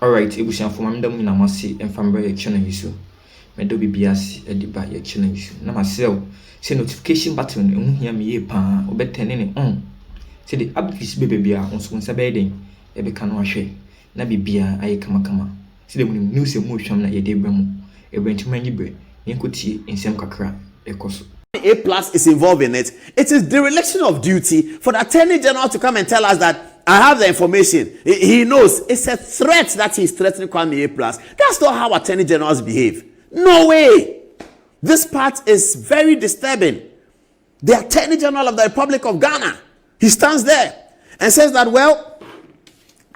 Alright, ebusian for mamda mu na masi emfambre ye channel yiso. Medo bibiasi ediba ye channel yiso. Na masel say notification button ehun hia me ye pa obetene ne on. Say the updates bebia onso nsa be den e be ka no ahwe. Na bibia aye kama. Say the news e mu hwam na ye de bra mu. E brentima nyibre. Yenkotie ensem kakra ekoso. A plus is involved in it. It is dereliction of duty for the Attorney General to come and tell us that I have the information. He knows it's a threat that he's threatening Kwame A plus. That's not how Attorney Generals behave. No way. This part is very disturbing. The Attorney General of the Republic of Ghana, he stands there and says that, well,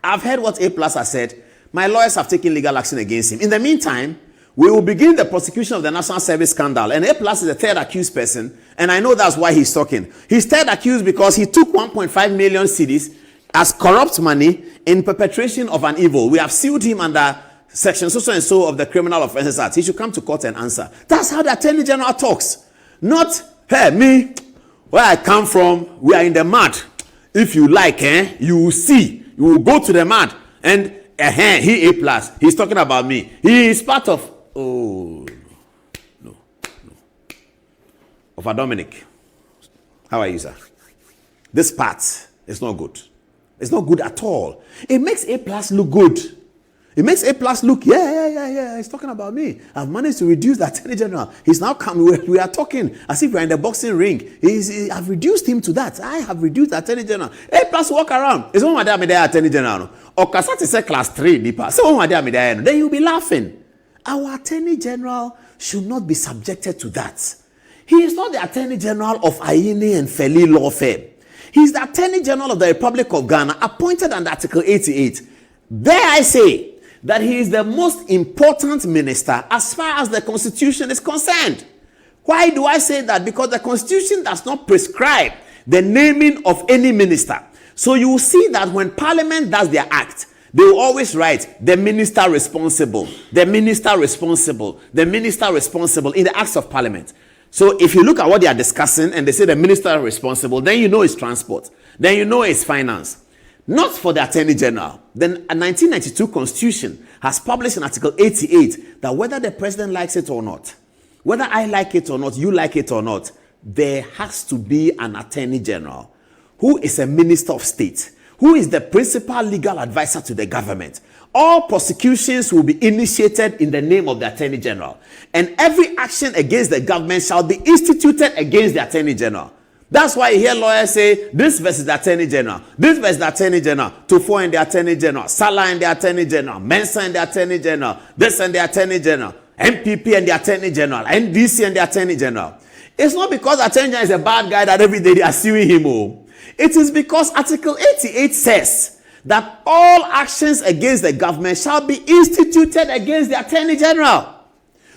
I've heard what A plus has said. My lawyers have taken legal action against him. In the meantime, we will begin the prosecution of the National Service scandal. And A plus is the third accused person. And I know that's why he's talking. He's third accused because he took 1.5 million cedis as corrupt money in perpetration of an evil. We have sued him under section so and so of the Criminal Offences Act. He should come to court and answer. That's how the Attorney General talks. Not, hey, me, where I come from, we are in the mud. If you like, you will see. You will go to the mud. And he A plus. He's talking about me. He is part of... Oh, no. Of Dominic. How are you, sir? This part is not good. It's not good at all. It makes A plus look good. It makes A plus look, yeah. He's talking about me. I've managed to reduce the Attorney General. He's now come. We are talking as if we're in the boxing ring. I've reduced him to that. I have reduced the Attorney General. A plus walk around. It's one my there Attorney General. Or Kasati say class 3 nipa. So one there then you'll be laughing. Our Attorney General should not be subjected to that. He is not the Attorney General of Ayine and Feli law firm. He is the Attorney General of the Republic of Ghana, appointed under Article 88. There I say that he is the most important minister as far as the Constitution is concerned. Why do I say that? Because the Constitution does not prescribe the naming of any minister. So you will see that when Parliament does their act, they will always write the minister responsible, the minister responsible, the minister responsible in the acts of Parliament. So if you look at what they are discussing and they say the minister responsible, then you know it's transport, then you know it's finance. Not for the Attorney General. Then a 1992 Constitution has published in Article 88 that whether the president likes it or not, whether I like it or not, you like it or not, there has to be an Attorney General who is a minister of state, who is the principal legal advisor to the government. All prosecutions will be initiated in the name of the Attorney General. And every action against the government shall be instituted against the Attorney General. That's why you hear lawyers say, this versus the Attorney General, this versus the Attorney General, Tufo and the Attorney General, Salah and the Attorney General, Mensah and the Attorney General, this and the Attorney General, MPP and the Attorney General, NDC and the Attorney General. It's not because the Attorney General is a bad guy that every day they are suing him. It is because Article 88 says that all actions against the government shall be instituted against the Attorney General.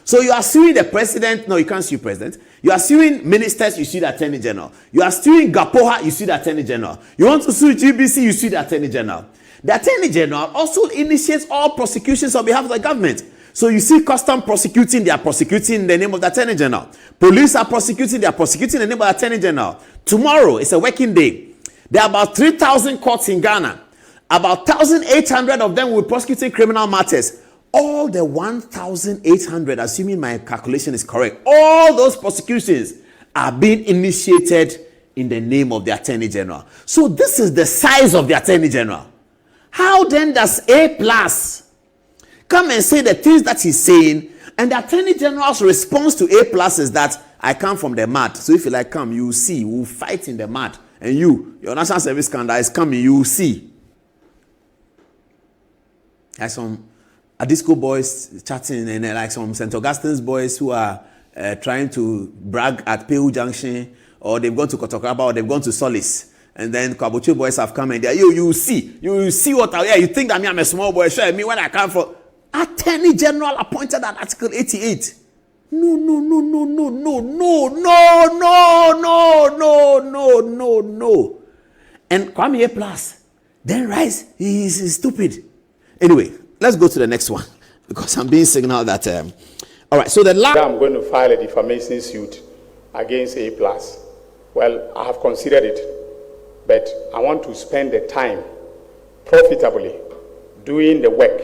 So you are suing the president. No, you can't sue president. You are suing ministers, you sue the Attorney General. You are suing Gapoha, you sue the Attorney General. You want to sue GBC, you sue the Attorney General. The Attorney General also initiates all prosecutions on behalf of the government. So you see custom prosecuting, they are prosecuting in the name of the Attorney General. Police are prosecuting, they are prosecuting in the name of the Attorney General. Tomorrow is a working day. There are about 3,000 courts in Ghana. About 1,800 of them will be prosecuting criminal matters. All the 1,800, assuming my calculation is correct, all those prosecutions are being initiated in the name of the Attorney General. So this is the size of the Attorney General. How then does A plus come and say the things that he's saying, and the Attorney General's response to A plus is that I come from the mud. So if you like come, you will see, we'll fight in the mud. And your National Service scandal is coming, you will see. There's some Adisco boys chatting, and like some St. Augustine's boys who are trying to brag at Peu Junction, or they've gone to Kotokraba, or they've gone to Solis. And then Kwabochu boys have come and they're, you will see what I, you think that me, I'm a small boy, sure, me when I come from. Attorney General appointed at Article 88. No. And Kwame A plus then rise, he's stupid. Anyway, let's go to the next one because I'm being signaled that. All right, so the last. I'm going to file a defamation suit against A plus. Well, I have considered it, but I want to spend the time profitably doing the work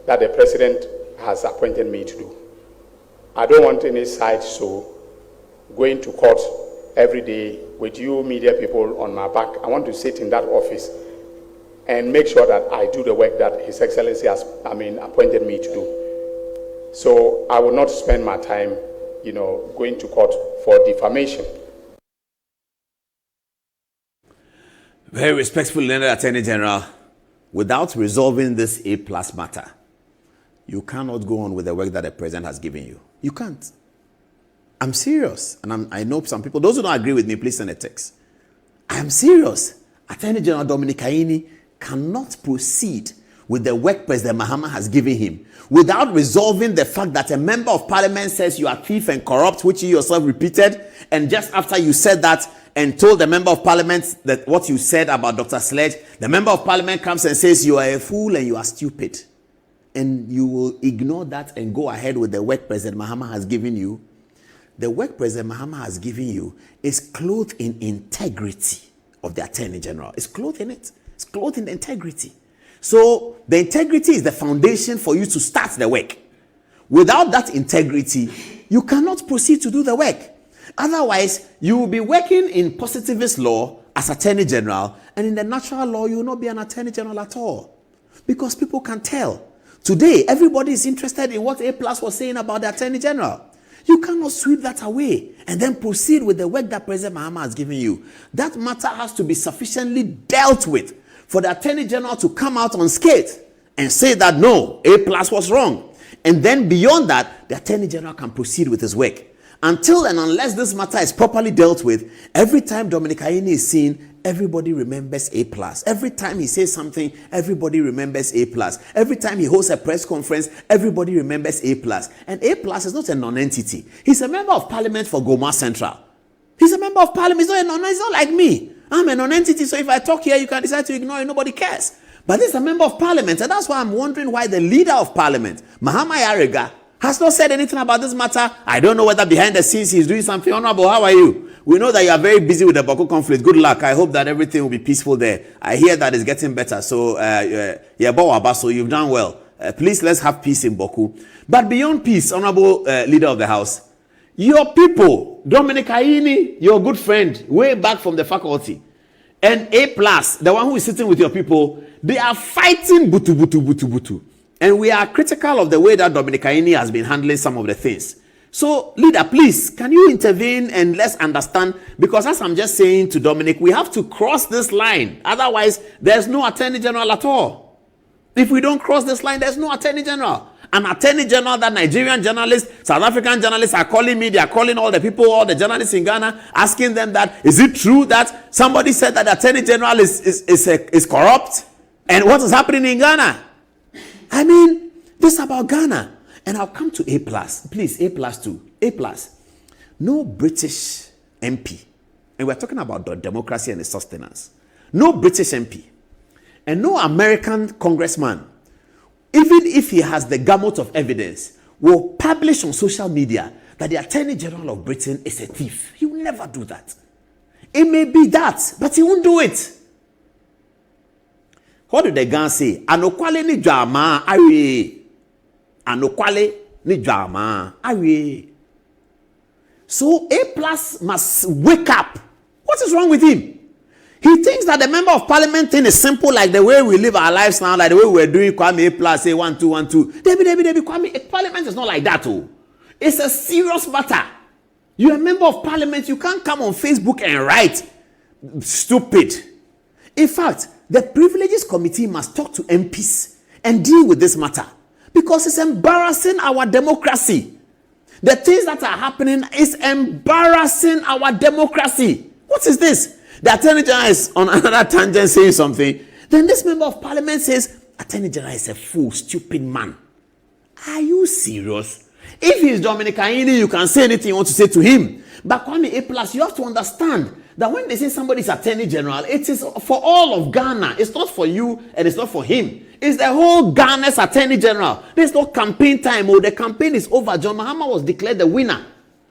that the president has appointed me to do. I don't want any side show going to court every day with you media people on my back. I want to sit in that office and make sure that I do the work that His Excellency has, appointed me to do. So I will not spend my time, going to court for defamation. Very respectful, Leonard Attorney General, without resolving this A+ matter, you cannot go on with the work that the president has given you. You can't. I'm serious. And I know some people, those who don't agree with me, please send a text. I am serious. Attorney General Dominic Ayine cannot proceed with the work President Mahama has given him without resolving the fact that a member of parliament says you are thief and corrupt, which you yourself repeated, and just after you said that and told the member of parliament that what you said about Dr. Sledge, the member of parliament comes and says you are a fool and you are stupid. And you will ignore that and go ahead with the work President Mahama has given you. The work President Mahama has given you is clothed in integrity of the Attorney General. It's clothed in it. It's clothed in the integrity. So the integrity is the foundation for you to start the work. Without that integrity, you cannot proceed to do the work. Otherwise, you will be working in positivist law as Attorney General, and in the natural law, you will not be an Attorney General at all. Because people can tell. Today, everybody is interested in what A+ was saying about the Attorney General. You cannot sweep that away and then proceed with the work that President Mahama has given you. That matter has to be sufficiently dealt with for the Attorney General to come out unscathed and say that no, A+ was wrong. And then beyond that, the Attorney General can proceed with his work. Until and unless this matter is properly dealt with, every time Dominic Ayine is seen, everybody remembers A+. Every time he says something, everybody remembers A+. Every time he hosts a press conference, everybody remembers A+. And A+ is not a non-entity. He's a member of parliament for Goma Central. He's a member of parliament. He's not a non-entity. He's not like me. I'm a non-entity, so if I talk here, you can decide to ignore it. Nobody cares. But this is a member of parliament, and that's why I'm wondering why the leader of parliament, Mahama Yarega, has not said anything about this matter. I don't know whether behind the scenes he's doing something. Honorable, how are you? We know that you are very busy with the Boko conflict. Good luck. I hope that everything will be peaceful there. I hear that it's getting better. So, so you've done well. Please, let's have peace in Boko. But beyond peace, Honorable Leader of the House, your people, Dominic Ayine, your good friend, way back from the faculty, and A+, the one who is sitting with your people, they are fighting butu. And we are critical of the way that Dominic Ayine has been handling some of the things. So, leader, please, can you intervene and let's understand? Because as I'm just saying to Dominic, we have to cross this line. Otherwise, there's no Attorney General at all. If we don't cross this line, there's no Attorney General. An Attorney General that Nigerian journalists, South African journalists are calling me. They are calling all the people, all the journalists in Ghana, asking them that, is it true that somebody said that the Attorney General is corrupt? And what is happening in Ghana? I mean, this is about Ghana. And I'll come to A+. Please, A+ too. A+. No British MP. And we're talking about the democracy and its sustenance. No British MP. And no American congressman, even if he has the gamut of evidence, will publish on social media that the Attorney General of Britain is a thief. He will never do that. It may be that, but he won't do it. What did the gun say? Anokwale ni jama awe. Anokwale ni jama awe. So A+ must wake up. What is wrong with him? He thinks that the member of parliament thing is simple, like the way we live our lives now, like the way we're doing Kwame A+, say 1 2 1 2. Debbie, Kwame, parliament is not like that. Oh. It's a serious matter. You're a member of parliament, you can't come on Facebook and write stupid. In fact, the Privileges Committee must talk to MPs and deal with this matter because it's embarrassing our democracy. The things that are happening is embarrassing our democracy. What is this? The Attorney General is on another tangent saying something. Then this member of parliament says, Attorney General is a fool, stupid man. Are you serious? If he's Dominic Ayine, you can say anything you want to say to him. But Kwame A+, you have to understand that when they say somebody is Attorney General, it is for all of Ghana. It's not for you and it's not for him. It's the whole Ghana's Attorney General. There's no campaign time. Oh, the campaign is over. John Mahama was declared the winner.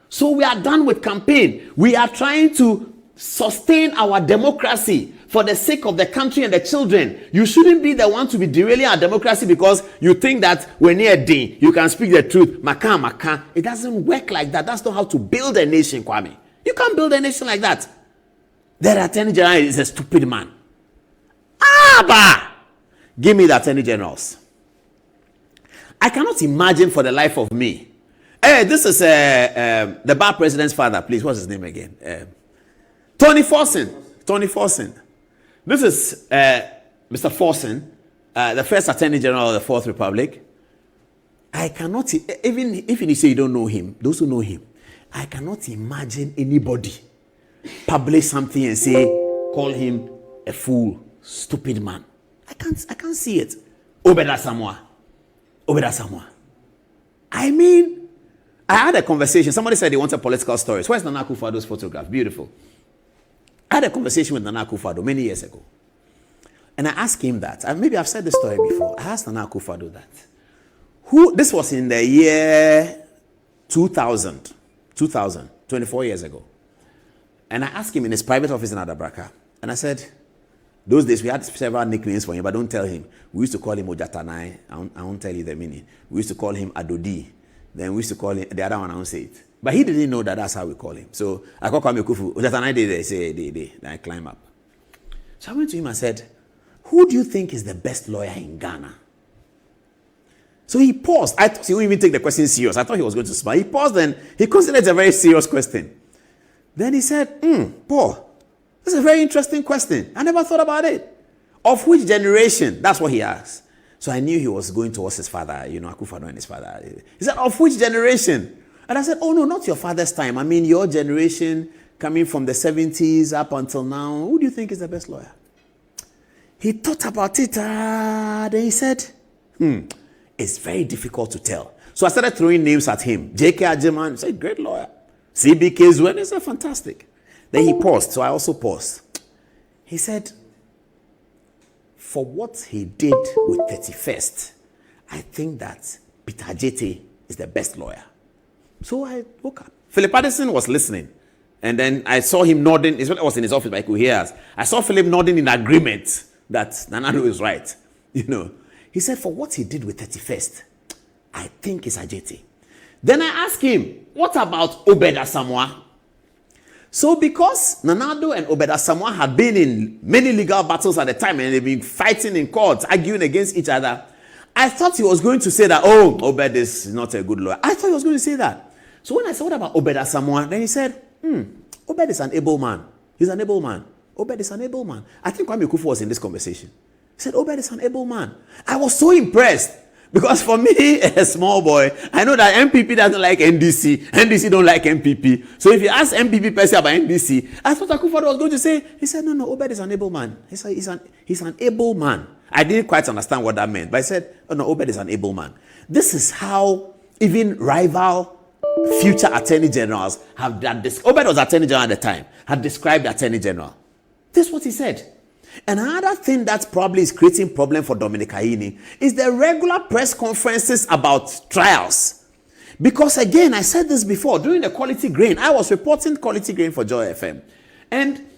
So we are done with campaign. We are trying to sustain our democracy for the sake of the country and the children. You shouldn't be the one to be derailing our democracy because you think that when you're dean, you can speak the truth. Maka. It doesn't work like that. That's not how to build a nation, Kwame. You can't build a nation like that. The Attorney General is a stupid man. Give me the Attorney Generals. I cannot imagine for the life of me. Hey, this is the bar president's father, please. What's his name again? Tony Forson. This is Mr. Forson, the first Attorney General of the Fourth Republic. I cannot, even you say you don't know him, those who know him, I cannot imagine anybody publish something and say, call him a fool, stupid man. I can't see it. Obeda Samoa. I mean, I had a conversation. Somebody said they wanted political stories. Where's Nana Akufo-Addo's photograph? Beautiful. I had a conversation with Nana Akufo-Addo many years ago. And I asked him that. And maybe I've said this story before. I asked Nana Akufo-Addo that. This was in the year 2000, 24 years ago. And I asked him in his private office in Adabraka. And I said, those days we had several nicknames for him, but don't tell him. We used to call him Ojatanai. I won't tell you the meaning. We used to call him Adodi. Then we used to call him, the other one I won't say it. But he didn't know that that's how we call him. So I called Kwame Kufu. Ojatanai they say, then I climb up. So I went to him and said, who do you think is the best lawyer in Ghana? So he paused. I thought he wouldn't even take the question serious. I thought he was going to smile. He paused and he considered it a very serious question. Then he said, Paul, this is a very interesting question. I never thought about it. Of which generation? That's what he asked. So I knew he was going towards his father, Akufo-Addo and his father. He said, of which generation? And I said, oh no, not your father's time. I mean, your generation coming from the 70s up until now. Who do you think is the best lawyer? He thought about it. Then he said, it's very difficult to tell. So I started throwing names at him. J.K. Ajiman, he's a great lawyer. C.B.K. Zuen is a fantastic. Then he paused, so I also paused. He said, for what he did with 31st, I think that Peter Ajete is the best lawyer. So I woke up. Philip Addison was listening. And then I saw him nodding. I was in his office, but I could hear us. I saw Philip nodding in agreement that Nanado is right. He said, for what he did with 31st, I think it's Ajete. Then I asked him, what about Obeda Samoa? So because Nanado and Obeda Samoa had been in many legal battles at the time and they've been fighting in courts, arguing against each other, I thought he was going to say that, Obed is not a good lawyer. I thought he was going to say that. So when I said, what about Obeda Samoa? Then he said, Obed is an able man. He's an able man. Obed is an able man. I think Kwame Kufu was in this conversation. He said, Obed is an able man. I was so impressed. Because for me, a small boy, I know that MPP doesn't like NDC. NDC don't like MPP. So if you ask MPP person about NDC, I thought Akufo-Addo was going to say, he said, no, Obed is an able man. He's an able man. I didn't quite understand what that meant. But I said, Obed is an able man. This is how even rival future attorney generals have done this. Obed was attorney general at the time, had described the attorney general. This is what he said. And another thing that probably is creating problem for Dominic Ayine is the regular press conferences about trials. Because again, I said this before, during the Quality Grain, I was reporting Quality Grain for Joy FM. And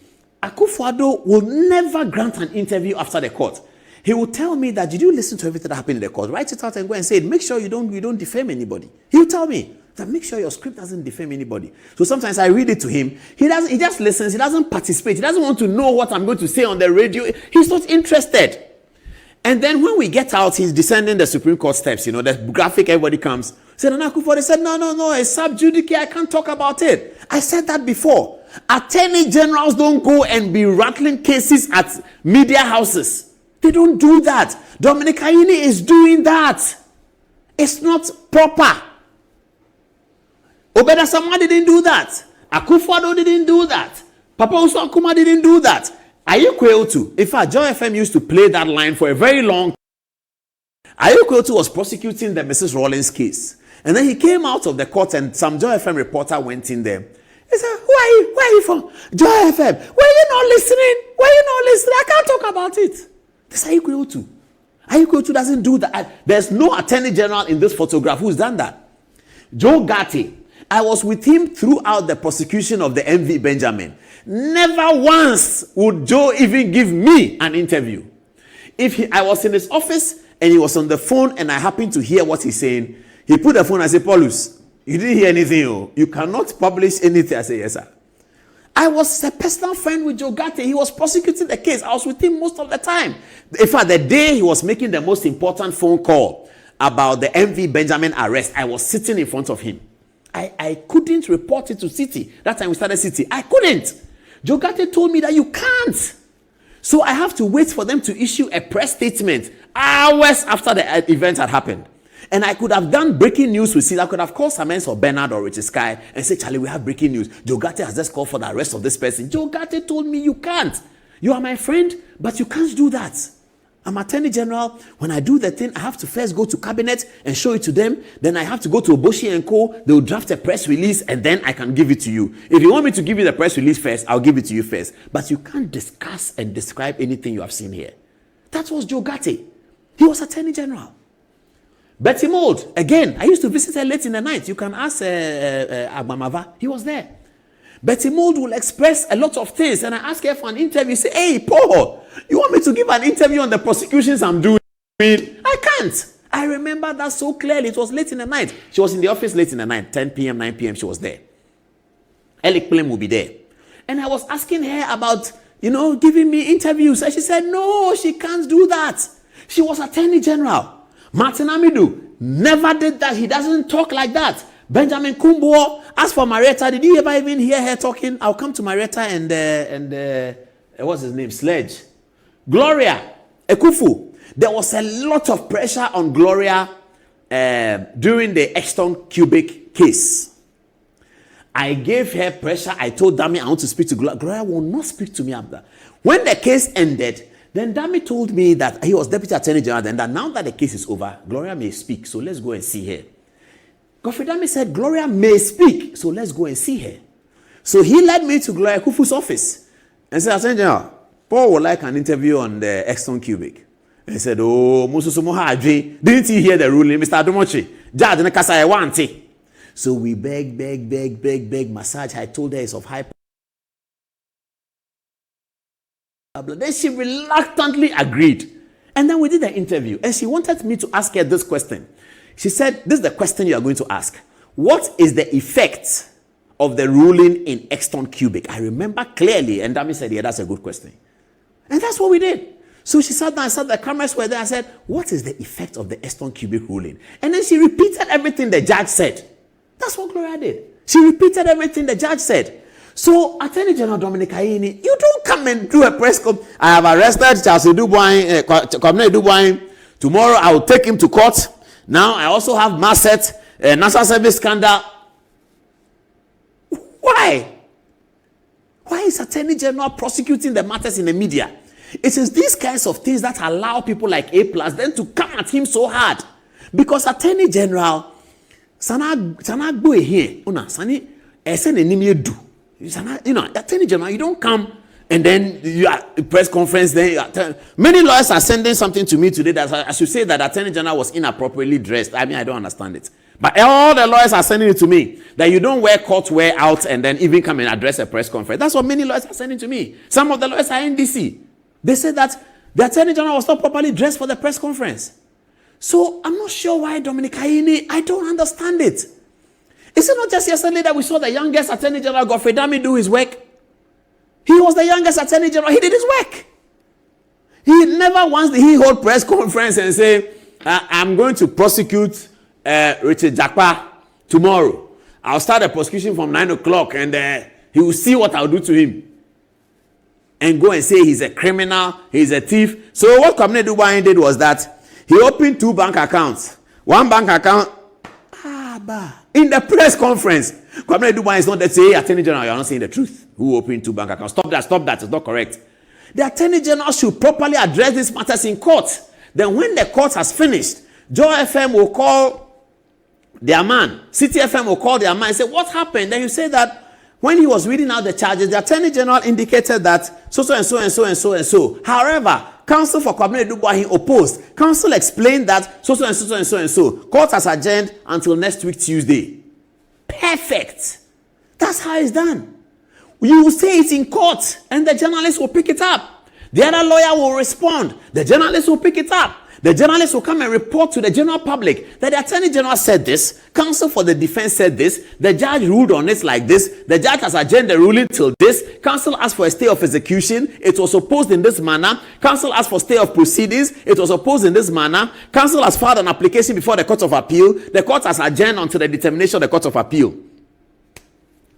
Akufo-Addo will never grant an interview after the court. He will tell me that, did you listen to everything that happened in the court? Write it out and go and say it. Make sure you don't defame anybody. He'll tell me that make sure your script doesn't defame anybody. So sometimes I read it to him. He just listens. He doesn't participate. He doesn't want to know what I'm going to say on the radio. He's not interested. And then when we get out, he's descending the Supreme Court steps. The graphic, everybody comes. Said, Akufo-Addo said, no, it's sub judice. I can't talk about it. I said that before. Attorney generals don't go and be rattling cases at media houses. They don't do that. Dominic Ayine is doing that. It's not proper. Obeda Samoa didn't do that. Akufo-Addo didn't do that. Papa Osu Akuma didn't do that. Ayekweotu. In fact, Joy FM used to play that line for a very long time. Ayekweotu was prosecuting the Mrs. Rawlings case. And then he came out of the court and some Joy FM reporter went in there. He said, who are you? Where are you from? Joy FM. Were you not listening? I can't talk about it. This is Ayekweotu. Ayekweotu doesn't do that. There's no attorney general in this photograph who's done that. Joe Gatti. I was with him throughout the prosecution of the MV Benjamin. Never once would Joe even give me an interview. If I was in his office and he was on the phone and I happened to hear what he's saying, he put the phone and said, Paulus, you didn't hear anything. Oh. You cannot publish anything. I said, yes, sir. I was a personal friend with Joe Gatti. He was prosecuting the case. I was with him most of the time. In fact, the day he was making the most important phone call about the MV Benjamin arrest, I was sitting in front of him. I couldn't report it to City. That time we started City. I couldn't. Joe Gatti told me that you can't. So I have to wait for them to issue a press statement hours after the event had happened. And I could have done breaking news with City. I could have called Samens or Bernard or Richard Sky and said, Charlie, we have breaking news. Joe Gatti has just called for the arrest of this person. Joe Gatti told me you can't. You are my friend, but you can't do that. I'm Attorney General. When I do the thing, I have to first go to cabinet and show it to them. Then I have to go to Oboshi and Co. They will draft a press release and then I can give it to you. If you want me to give you the press release first, I'll give it to you first. But you can't discuss and describe anything you have seen here. That was Joe Gatti. He was Attorney General. Betty Mould, again, I used to visit her late in the night. You can ask Agbamava. He was there. Betty Mould will express a lot of things, and I ask her for an interview. Say, hey, Paul, you want me to give an interview on the prosecutions I'm doing? I can't. I remember that so clearly. It was late in the night. She was in the office late in the night, 10 p.m., 9 p.m. She was there. Alec Plem will be there. And I was asking her about, giving me interviews. And she said, no, she can't do that. She was Attorney General. Martin Amidu never did that. He doesn't talk like that. Benjamin Kumbo. As for Marietta, did you ever even hear her talking? I'll come to Marietta and what's his name? Sledge. Gloria Ekufu. There was a lot of pressure on Gloria during the Exton Cubic case. I gave her pressure. I told Dami I want to speak to Gloria. Gloria will not speak to me after. When the case ended, then Dami told me that he was Deputy Attorney General and that now that the case is over, Gloria may speak. So let's go and see her. Godfrey Dami said, Gloria may speak, so let's go and see her. So he led me to Gloria Kufu's office and said, Attorney General, Paul would like an interview on the Exton Cubic. And he said, oh, didn't he hear the ruling, Mr. Adomochi? Judge, and I want it. So we beg, massage. I told her it's of high. Then she reluctantly agreed. And then we did the interview. And she wanted me to ask her this question. She said, this is the question you are going to ask. What is the effect of the ruling in Exton Cubic? I remember clearly. And Dami said, yeah, that's a good question. And that's what we did. So she sat down, the cameras were there. I said, what is the effect of the Exton Cubic ruling? And then she repeated everything the judge said. That's what Gloria did. She repeated everything the judge said. So, Attorney General Dominic Ayine, you don't come and do a press conference. I have arrested Charles Dubois. Tomorrow I will take him to court. Now I also have Masset, National Service scandal. Why? Why is Attorney General prosecuting the matters in the media? It is these kinds of things that allow people like A+ then to come at him so hard. Because Attorney General, sana go here, sani esen enimi do. Attorney General, you don't come and then you are press conference. Then many lawyers are sending something to me today that I should say that Attorney General was inappropriately dressed. I mean, I don't understand it. But all the lawyers are sending it to me that you don't wear court wear out and then even come and address a press conference. That's what many lawyers are sending to me. Some of the lawyers are in DC. They said that the Attorney General was not properly dressed for the press conference. So I'm not sure why Dominic Ayine, I don't understand it. Is it not just yesterday that we saw the youngest Attorney General, Godfrey Dami, do his work? He was the youngest Attorney General. He did his work. He never once did he hold press conference and say, I'm going to prosecute Richard Jakpa tomorrow. I'll start a prosecution from 9 o'clock and he will see what I'll do to him. And go and say he's a criminal, he's a thief. So what Kwame Dubois did was that he opened 2 bank accounts. One bank account, in the press conference, Kwame Dubois is not there to say, hey, Attorney General, you're not saying the truth. Who opened 2 bank accounts? Stop that, it's not correct. The Attorney General should properly address these matters in court. Then when the court has finished, Joy FM will call their man, City FM will call their man and say, what happened? Then you say that when he was reading out the charges, the Attorney General indicated that so. However, counsel for Kwame Dubois opposed. Counsel explained that so. Court has adjourned until next week, Tuesday. Perfect. That's how it's done. You will say it in court, and the journalist will pick it up. The other lawyer will respond. The journalist will pick it up. The journalist will come and report to the general public that the Attorney General said this, counsel for the defense said this, the judge ruled on it like this, the judge has adjourned the ruling till this, counsel asked for a stay of execution, it was opposed in this manner, counsel asked for stay of proceedings, it was opposed in this manner, counsel has filed an application before the Court of Appeal, the court has adjourned until the determination of the Court of Appeal.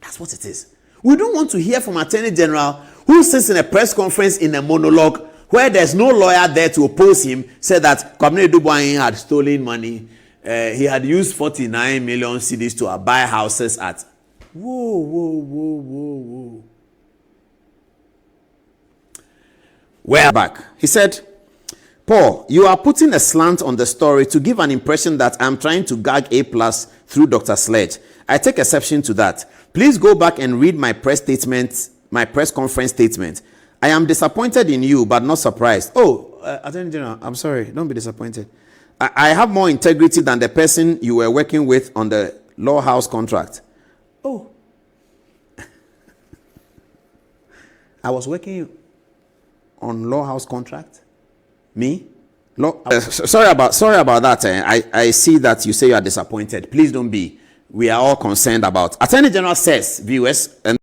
That's what it is. We don't want to hear from Attorney General who sits in a press conference in a monologue where there's no lawyer there to oppose him, said that Kwame Dubois had stolen money. He had used 49 million cedis to buy houses at... Whoa. We're back. He said, Paul, you are putting a slant on the story to give an impression that I'm trying to gag A+ through Dr. Sledge. I take exception to that. Please go back and read my press conference statement. I am disappointed in you, but not surprised. Attorney General, I'm sorry. Don't be disappointed. I have more integrity than the person you were working with on the law house contract. Oh. I was working on law house contract? Me? Sorry about that. I see that you say you are disappointed. Please don't be. We are all concerned about. Attorney General says, viewers, and